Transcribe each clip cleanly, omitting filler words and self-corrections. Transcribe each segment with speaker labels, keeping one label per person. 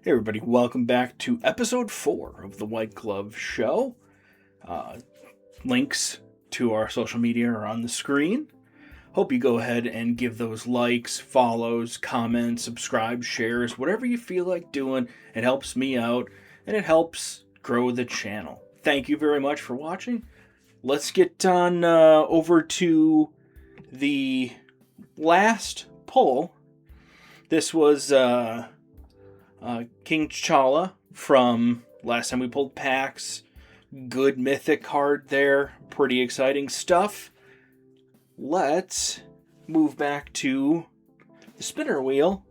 Speaker 1: Hey everybody, welcome back to episode 4 of the White Glove Show. Uh, Links to our social media are on the screen. Hope you go ahead and give those likes, follows, comments, subscribe, shares, whatever you feel like doing. It helps me out and it helps grow the channel. Thank you very much for watching. Let's get on over to the last poll. This was King T'Challa from last time we pulled packs. Good mythic card there. Pretty exciting stuff. Let's move back to the spinner wheel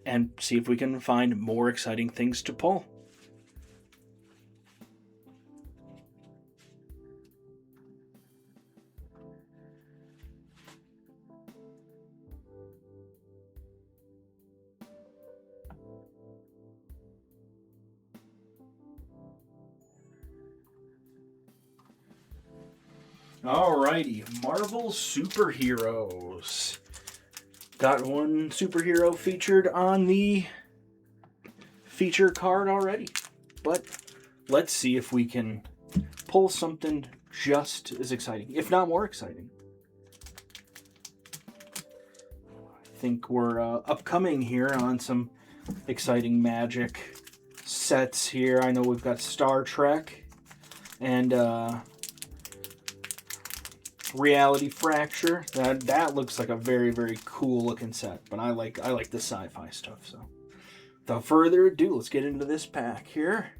Speaker 1: and see if we can find more exciting things to pull. Alrighty, Marvel superheroes. Got one superhero featured on the feature card already. But let's see if we can pull something just as exciting, if not more exciting. I think we're upcoming here on some exciting Magic sets here. I know we've got Star Trek and Reality Fracture. That looks like a very, very cool looking set, but I like the sci-fi stuff. So without further ado, let's get into this pack here.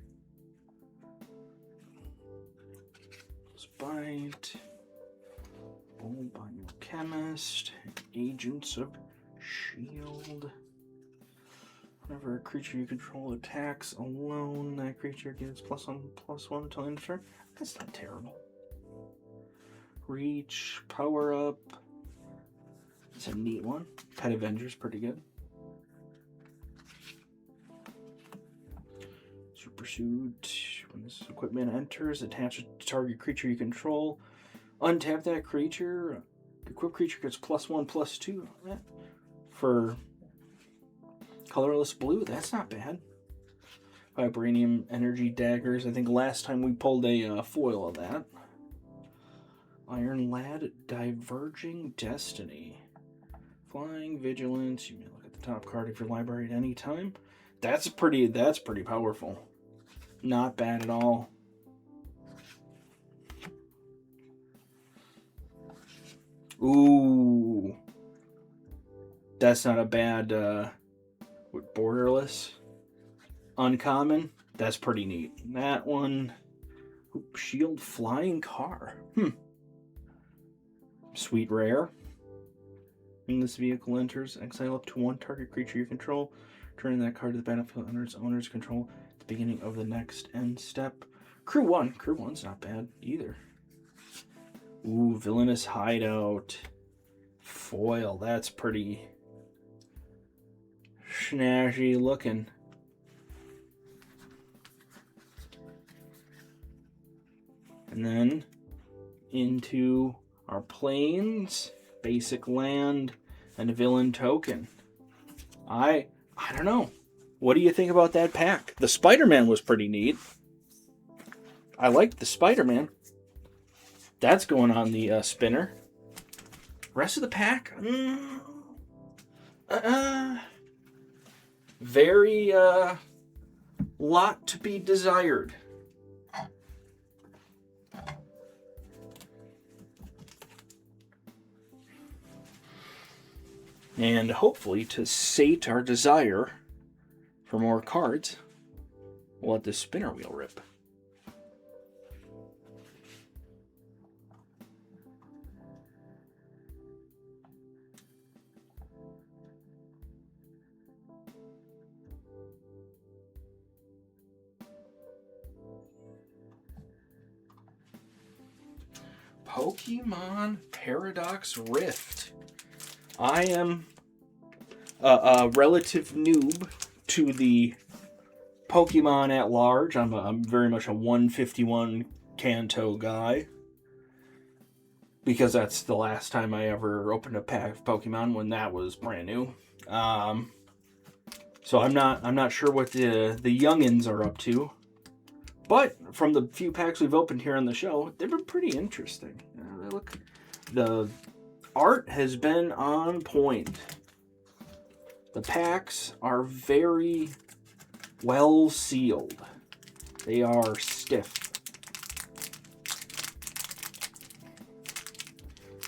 Speaker 1: Spite, Bold Biochemist, Agents of S.H.I.E.L.D. Whenever a creature you control attacks alone, that creature gets +1/+1 until end of turn. That's not terrible. Reach, power up. It's a neat one. Pet Avenger's pretty good. Super Suit. When this equipment enters, attach it to target creature you control. Untap that creature. Equipped creature gets +1/+2. For colorless blue, that's not bad. Vibranium Energy Daggers. I think last time we pulled a foil of that. Iron Lad, Diverging Destiny. Flying Vigilance. You may look at the top card of your library at any time. That's pretty powerful. Not bad at all. Ooh. That's not a bad Borderless. Uncommon. That's pretty neat. That one. Shield Flying Car. Sweet rare. When this vehicle enters, exile up to one target creature you control. Turning that card to the battlefield under its owner's control at the beginning of the next end step. Crew 1. Crew 1's not bad either. Ooh, Villainous Hideout. Foil. That's pretty snazzy looking. And then into our planes, basic land, and a villain token. I don't know. What do you think about that pack? The Spider-Man was pretty neat. I liked the Spider-Man. That's going on the spinner. Rest of the pack? Very lot to be desired. And hopefully, to sate our desire for more cards, we'll let this spinner wheel rip. Pokemon Paradox Rift. I am a relative noob to the Pokemon at large. I'm very much a 151 Kanto guy. because that's the last time I ever opened a pack of Pokemon when that was brand new. So I'm not sure what the youngins are up to. But from the few packs we've opened here on the show, they've been pretty interesting. The art has been on point. The packs are very well sealed. They are stiff.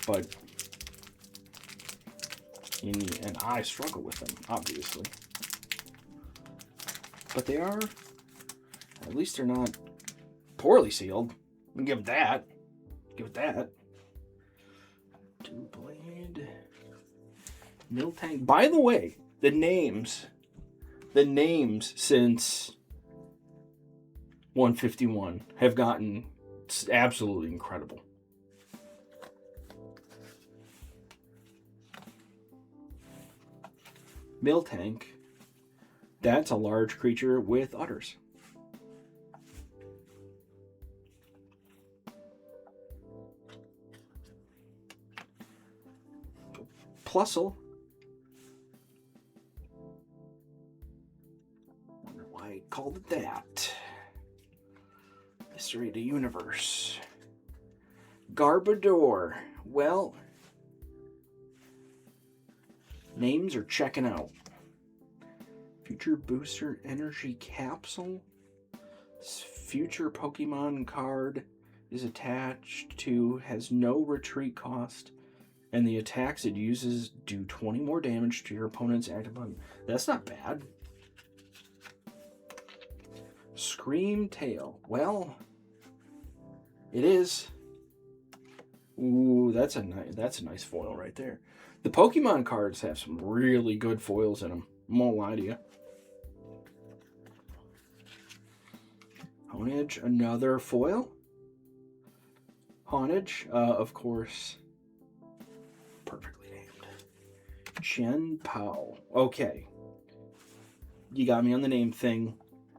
Speaker 1: But, and I struggle with them, obviously. But they are, at least they're not poorly sealed. We give it that. Give it that. Two-blade. Miltank. By the way, the names since 151 have gotten absolutely incredible. Miltank. That's a large creature with udders. Plusle. Wonder why I called it that. Mystery of the Universe. Garbodor. Well, names are checking out. Future Booster Energy Capsule. This future Pokemon card is attached to, has no retreat cost, and the attacks it uses do 20 more damage to your opponent's active button. That's not bad. Scream Tail. Well, it is. Ooh, that's a nice foil right there. The Pokemon cards have some really good foils in them. I won't lie to you. Honedge, another foil. Honedge, of course. Perfectly named. Chen Pao. Okay. You got me on the name thing.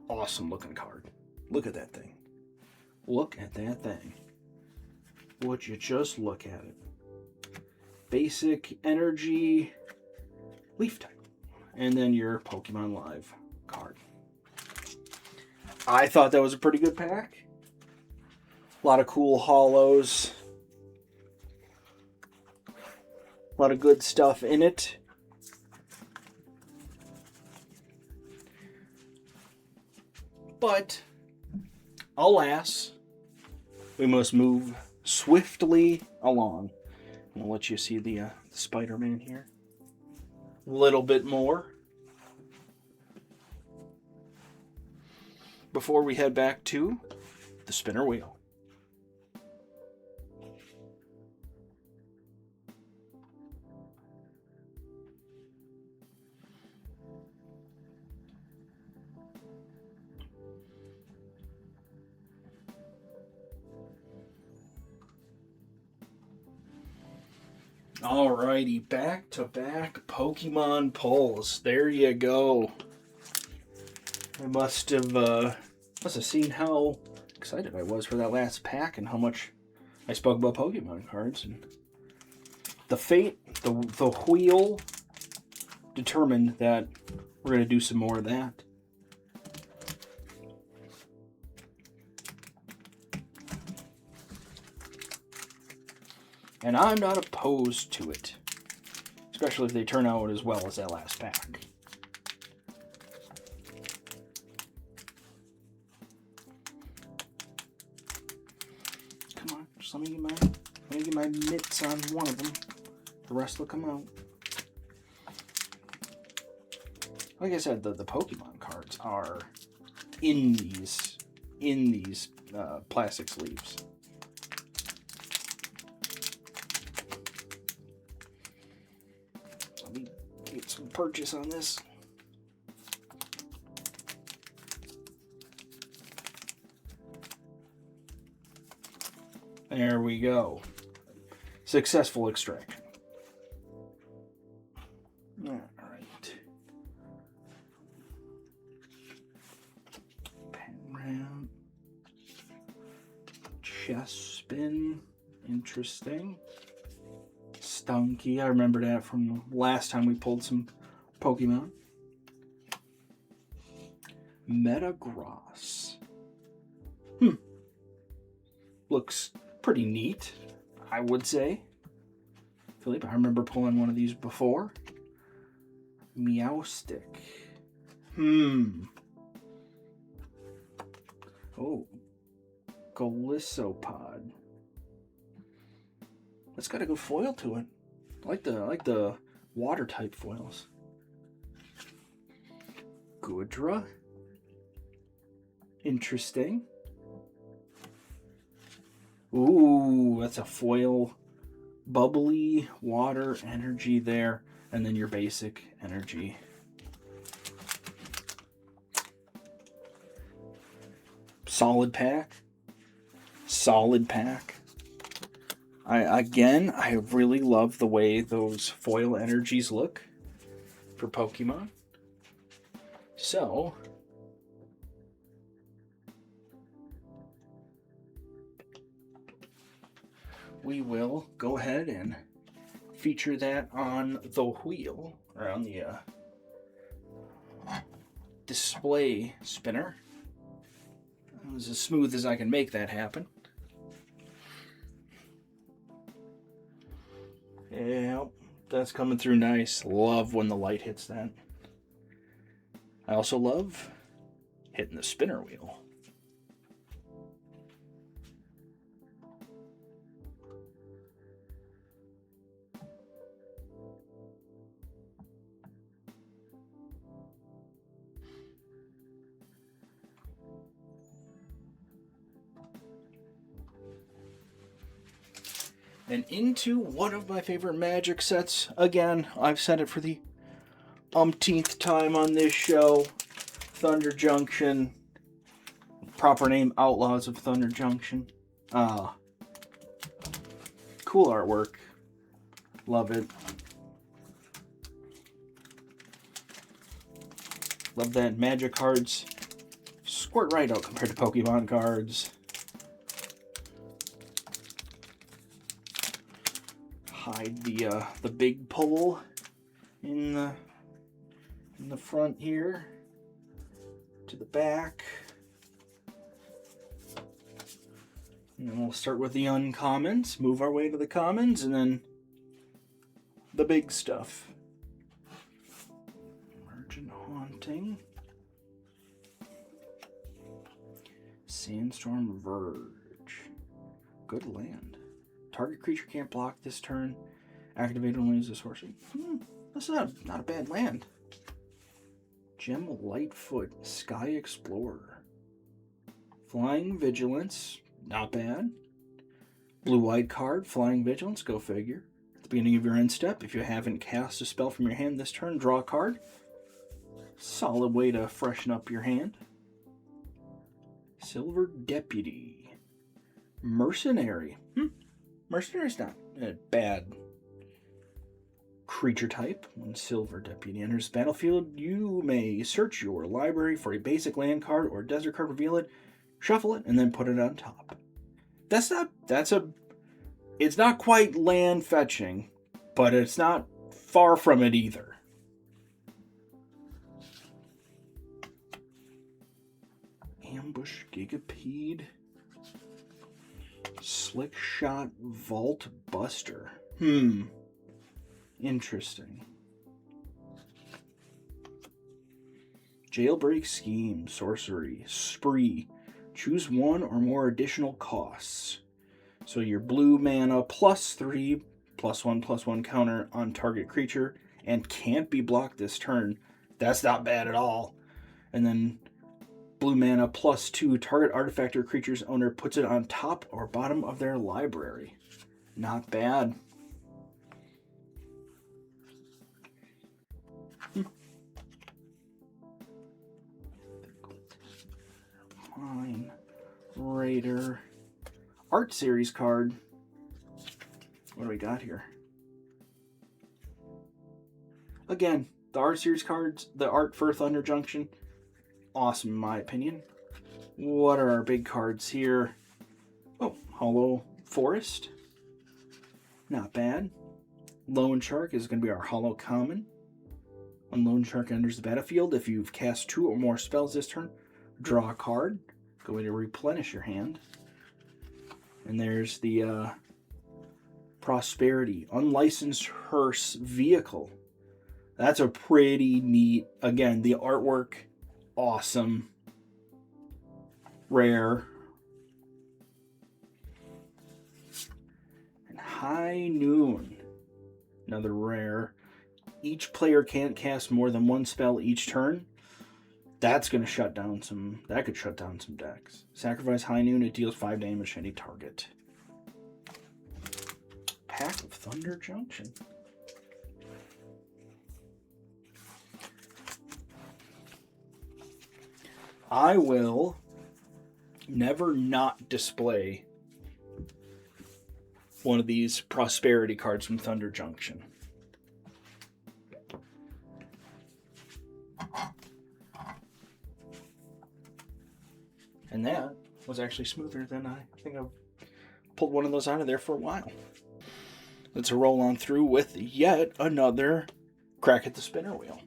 Speaker 1: Awesome looking card. Look at that thing. Look at that thing. Would you just look at it? Basic energy. Leaf type. And then your Pokemon Live card. I thought that was a pretty good pack. A lot of cool holos. A lot of good stuff in it. But, alas, we must move swiftly along. I'll let you see the Spider-Man here. A little bit more. Before we head back to the spinner wheel. Alrighty, back-to-back Pokemon pulls. There you go. I must have seen how excited I was for that last pack and how much I spoke about Pokemon cards. And the fate, the wheel determined that we're going to do some more of that. And I'm not opposed to it. Especially if they turn out as well as that last pack. Come on, just let me get my mitts on one of them. The rest will come out. Like I said, the Pokemon cards are in these plastic sleeves. Let me get some purchase on this. There we go. Successful extraction. All right. Pen round. Chest spin. Interesting. Stunky. I remember that from last time we pulled some Pokemon. Metagross. Looks pretty neat, I would say. Philippe, I remember pulling one of these before. Meowstic. Oh. Galissopod. That's got a good foil to it. I like the water type foils. Goodra. Interesting. Ooh, that's a foil. Bubbly water energy there, and then your basic energy. Solid pack. I really love the way those foil energies look for Pokemon. So, we will go ahead and feature that on the wheel, or on the display spinner. It was as smooth as I can make that happen. Yep, that's coming through nice. Love when the light hits that. I also love hitting the spinner wheel. And into one of my favorite Magic sets. Again, I've said it for the umpteenth time on this show. Thunder Junction. Proper name, Outlaws of Thunder Junction. Cool artwork. Love it. Love that Magic cards squirt right out compared to Pokemon cards. Hide the big pole in the front here to the back. And then we'll start with the uncommons, move our way to the commons, and then the big stuff. Emergent Haunting. Sandstorm Verge. Good land. Target creature can't block this turn. Activate only as a sorcery. That's not a bad land. Gem Lightfoot. Sky Explorer. Flying Vigilance. Not bad. Blue-White card. Flying Vigilance. Go figure. At the beginning of your end step, if you haven't cast a spell from your hand this turn, draw a card. Solid way to freshen up your hand. Silver Deputy. Mercenary. Mercenary's not a bad creature type. When Silver Deputy enters the battlefield, you may search your library for a basic land card or desert card, reveal it, shuffle it, and then put it on top. It's not quite land fetching, but it's not far from it either. Ambush Gigapede. Slick Shot Vault Buster. Interesting. Jailbreak Scheme. Sorcery. Spree. Choose one or more additional costs. So your blue mana +3, +1/+1 counter on target creature, and can't be blocked this turn. That's not bad at all. And then blue mana +2, target artifact or creature's owner puts it on top or bottom of their library. Not bad. Fine. Raider. Art Series card. What do we got here? Again, the Art Series cards, the art for Thunder Junction, awesome in my opinion. What are our big cards here? Oh, Hollow Forest. Not bad. Lone Shark is going to be our Hollow Common. When Lone Shark enters the battlefield, if you've cast 2 or more spells this turn, draw a card. Go in to replenish your hand. And there's the Prosperity, unlicensed hearse vehicle. That's a pretty neat, again, the artwork, awesome, rare. And High Noon, another rare. Each player can't cast more than 1 spell each turn. That's going to shut down some, that could shut down some decks. Sacrifice High Noon, it deals 5 damage to any target. Pack of Thunder Junction. I will never not display one of these prosperity cards from Thunder Junction. And that was actually smoother than I think I've pulled one of those out of there for a while. Let's roll on through with yet another crack at the spinner wheel.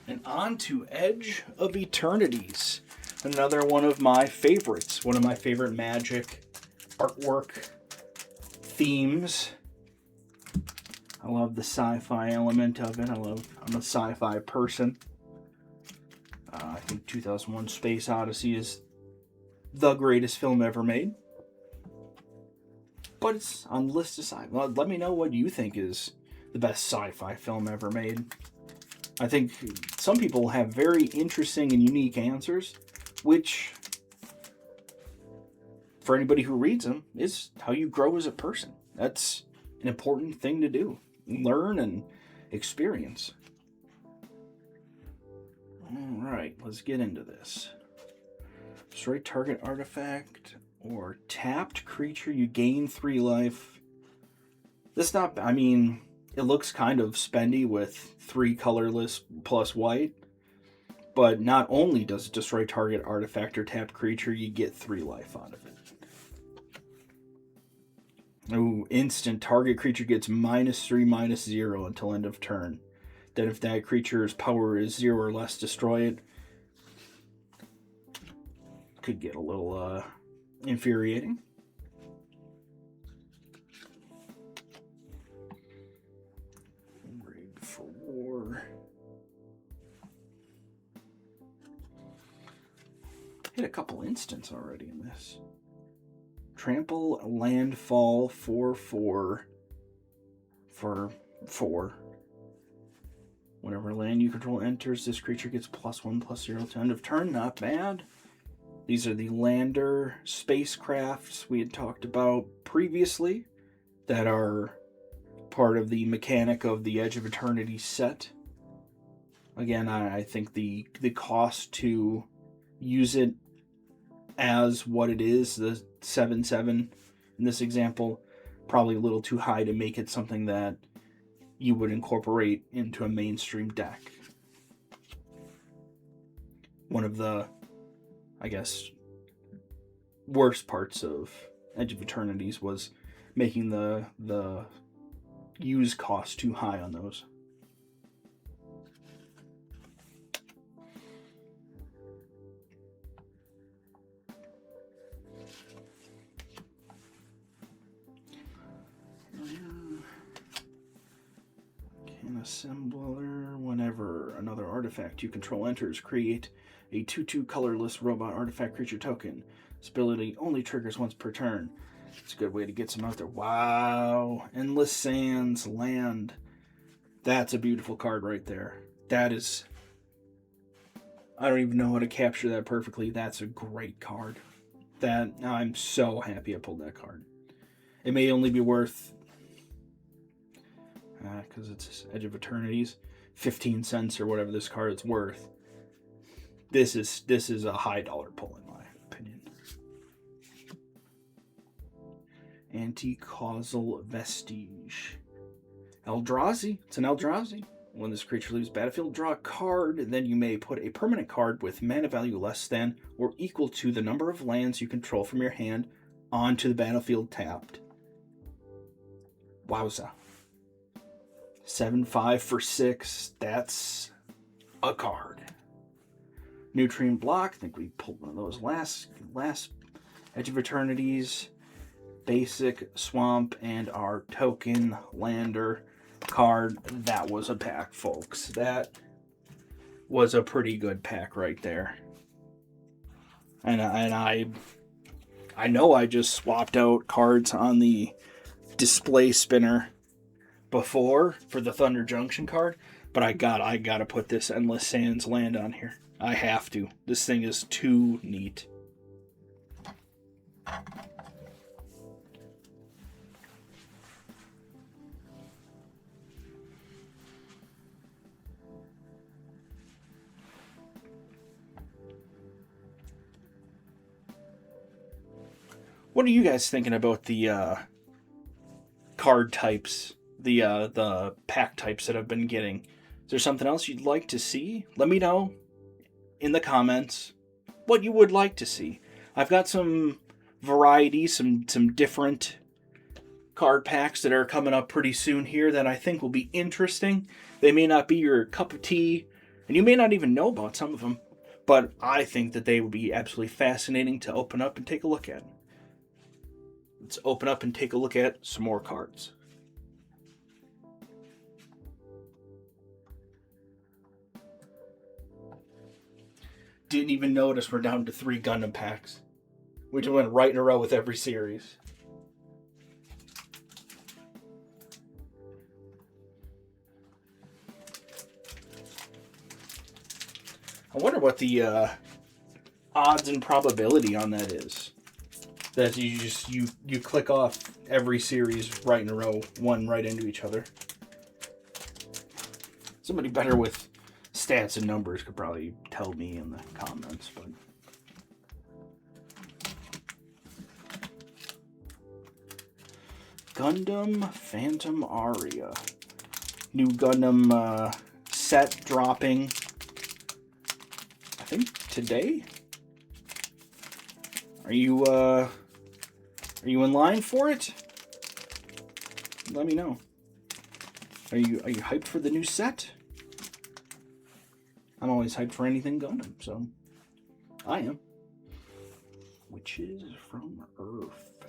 Speaker 1: And on to Edge of Eternities. Another one of my favorites. One of my favorite Magic artwork themes. I love the sci-fi element of it. I'm a sci-fi person. I think 2001 Space Odyssey is the greatest film ever made. But it's on the list of sci-fi. Well, let me know what you think is the best sci-fi film ever made. I think some people have very interesting and unique answers, which, for anybody who reads them, is how you grow as a person. That's an important thing to do. Learn and experience. All right, let's get into this. Destroy target artifact or tapped creature, you gain 3 life. This not, I mean, it looks kind of spendy with 3 colorless plus white. But not only does it destroy target artifact or tapped creature, you get 3 life out of it. Ooh, instant. Target creature gets -3, -0 until end of turn. Then if that creature's power is 0 or less, destroy it. Could get a little infuriating. Rig for War. Hit a couple instants already in this. Trample landfall 4/4 for 4. Whenever land you control enters, this creature gets +1/+0 to end of turn. Not bad. These are the lander spacecrafts we had talked about previously that are part of the mechanic of the Edge of Eternity set. Again, I think the cost to use it as what it is, the 7/7 in this example, probably a little too high to make it something that you would incorporate into a mainstream deck. One of the, I guess, worst parts of Edge of Eternities was making the use cost too high on those. Assembler. Whenever another artifact you control enters, create a 2/2 colorless robot artifact creature token. This ability only triggers once per turn. It's a good way to get some out there. Wow. Endless Sands land. That's a beautiful card right there. That is... I don't even know how to capture that perfectly. That's a great card. I'm so happy I pulled that card. It may only be worth... because it's Edge of Eternities, 15 cents or whatever this card's worth. This is a high dollar pull in my opinion. Anti-causal vestige. Eldrazi. It's an Eldrazi. When this creature leaves battlefield, draw a card. Then you may put a permanent card with mana value less than or equal to the number of lands you control from your hand onto the battlefield tapped. Wowza. 7/5 for 6. That's a card. Nutrient block. I think we pulled one of those last Edge of Eternities. Basic Swamp and our token lander card. That was a pack, folks. That was a pretty good pack right there. And I know I just swapped out cards on the display spinner before for the Thunder Junction card, but I gotta put this Endless Sands land on here. I have to. This thing is too neat. What are you guys thinking about the card types, the pack types that I've been getting? Is there something else you'd like to see? Let me know in the comments what you would like to see. I've got some variety, some different card packs that are coming up pretty soon here that I think will be interesting. They may not be your cup of tea, and you may not even know about some of them, but I think that they would be absolutely fascinating to open up and take a look at. Let's open up and take a look at some more cards. Didn't even notice we're down to 3 Gundam packs. We just went right in a row with every series. I wonder what the odds and probability on that is. That you click off every series right in a row, one right into each other. Somebody better with stats and numbers could probably tell me in the comments, but Gundam Phantom Aria. New Gundam set dropping, I think today? Are you in line for it? Let me know. Are you hyped for the new set? I'm always hyped for anything Gundam, so I am. Witches from Earth.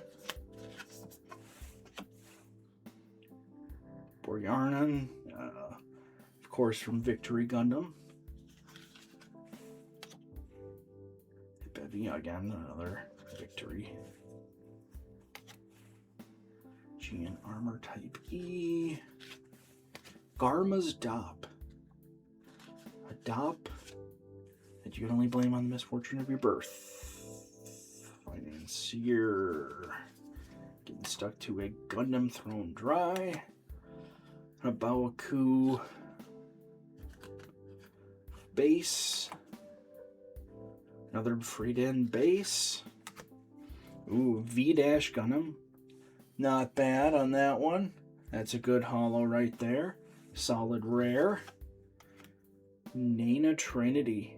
Speaker 1: Borgarnon, of course, from Victory Gundam. Bevy again, another Victory. GN Armor Type E. Garma's Dop. A Dop that you can only blame on the misfortune of your birth. Financier. Getting stuck to a Gundam thrown dry. A Bawaku base. Another Freeden base. Ooh, V-Dash Gundam. Not bad on that one. That's a good holo right there. Solid rare. Nana Trinity.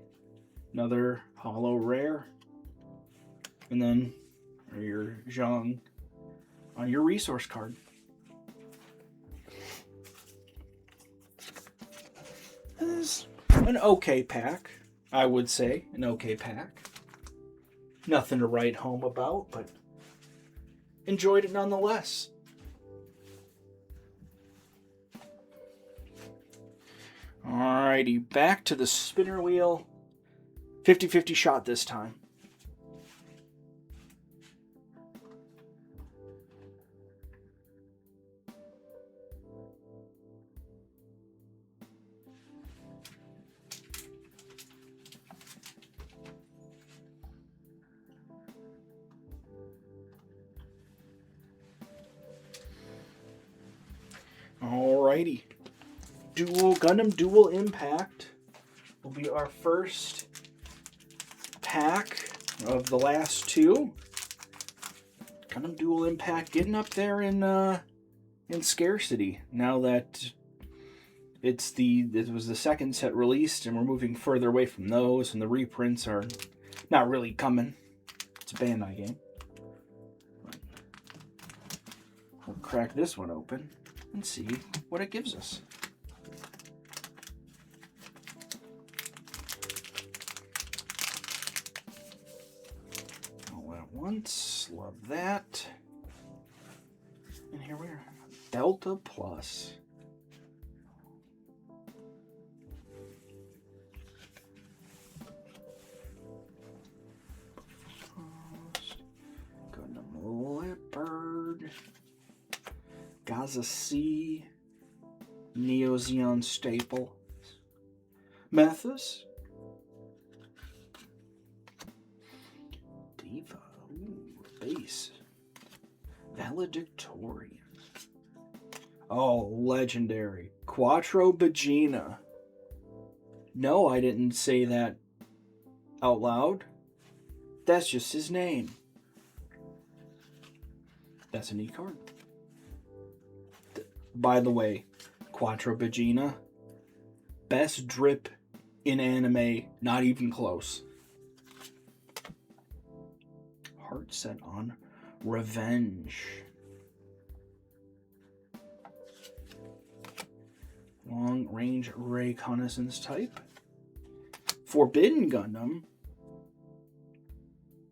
Speaker 1: Another holo rare. And then your Zhang on your resource card. This is an okay pack, I would say. An okay pack. Nothing to write home about, but enjoyed it nonetheless. Alrighty, back to the spinner wheel. 50-50 shot this time. Alrighty. Gundam Dual Impact will be our first pack of the last two. Gundam Dual Impact getting up there in scarcity now that it was the second set released, and we're moving further away from those, and the reprints are not really coming. It's a Bandai game. We'll crack this one open and see what it gives us. All at once. Love that. And here we are. Delta Plus. Gundam Leopard. Gaza C. Neo Zeon Staple. Methus. Diva. Ooh, base. Valedictorian. Oh, legendary. Quattro Bagina. No, I didn't say that out loud. That's just his name. That's a neat card. By the way, Quattro Bagina, best drip in anime, not even close. Heart set on Revenge. Long range reconnaissance type. Forbidden Gundam.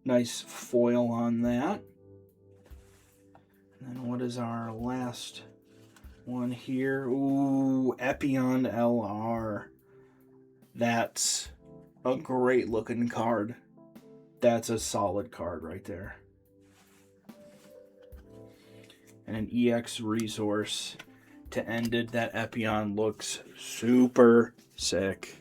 Speaker 1: Nice foil on that. And then what is our last one here? Ooh, Epion LR. That's a great looking card. That's a solid card right there. And an EX resource to end it. That Epion looks super sick.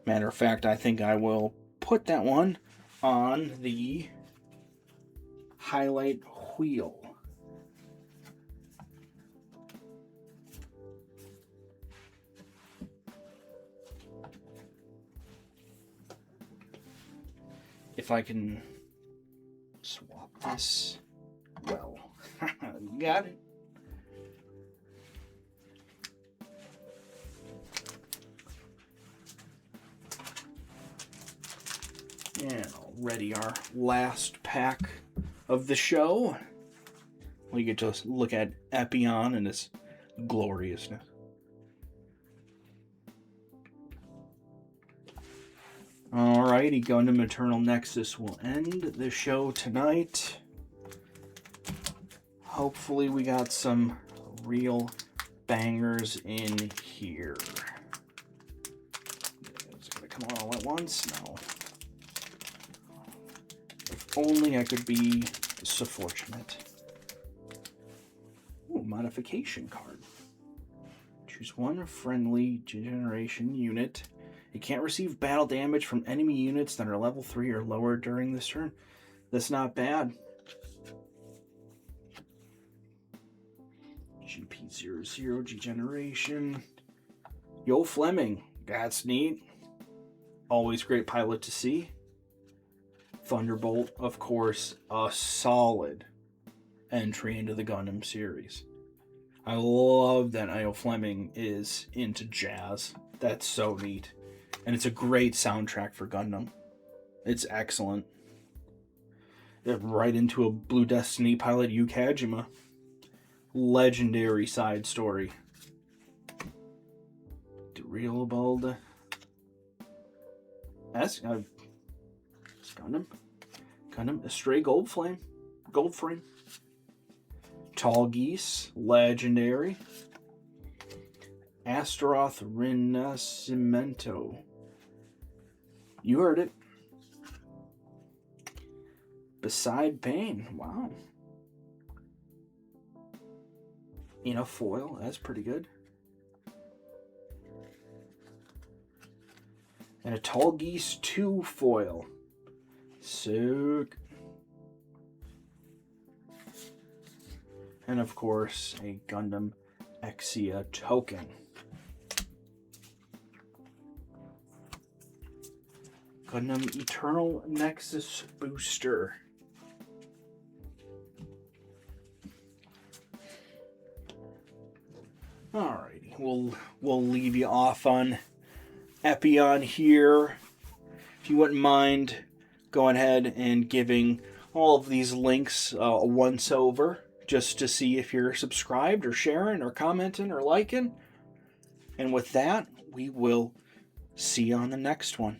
Speaker 1: Matter of fact, I think I will put that one on the highlight wheel. If I can swap this, well, got it. And already our last pack of the show. We get to look at Epion and its gloriousness. Alrighty, Gundam Eternal Nexus will end the show tonight. Hopefully we got some real bangers in here. Is it going to come on all at once? No. If only I could be so fortunate. Ooh, modification card. Choose one friendly generation unit. It can't receive battle damage from enemy units that are level 3 or lower during this turn. That's not bad. GP00 G-Generation. Yo Fleming. That's neat. Always great pilot to see. Thunderbolt, of course, a solid entry into the Gundam series. I love that Io Fleming is into jazz. That's so neat. And it's a great soundtrack for Gundam. It's excellent. Right into a Blue Destiny pilot, Yu Kajima. Legendary side story. Gundam. Gundam Astray Goldframe. Tall Geese, legendary. Astaroth Renascimento. You heard it. Beside Pain, wow. In a foil, that's pretty good. And a Tall Geese 2 foil. Sick. And of course, a Gundam Exia token. Gundam Eternal Nexus booster. Alrighty, we'll leave you off on Epion here. If you wouldn't mind going ahead and giving all of these links a once over, just to see if you're subscribed or sharing or commenting or liking. And with that, we will see you on the next one.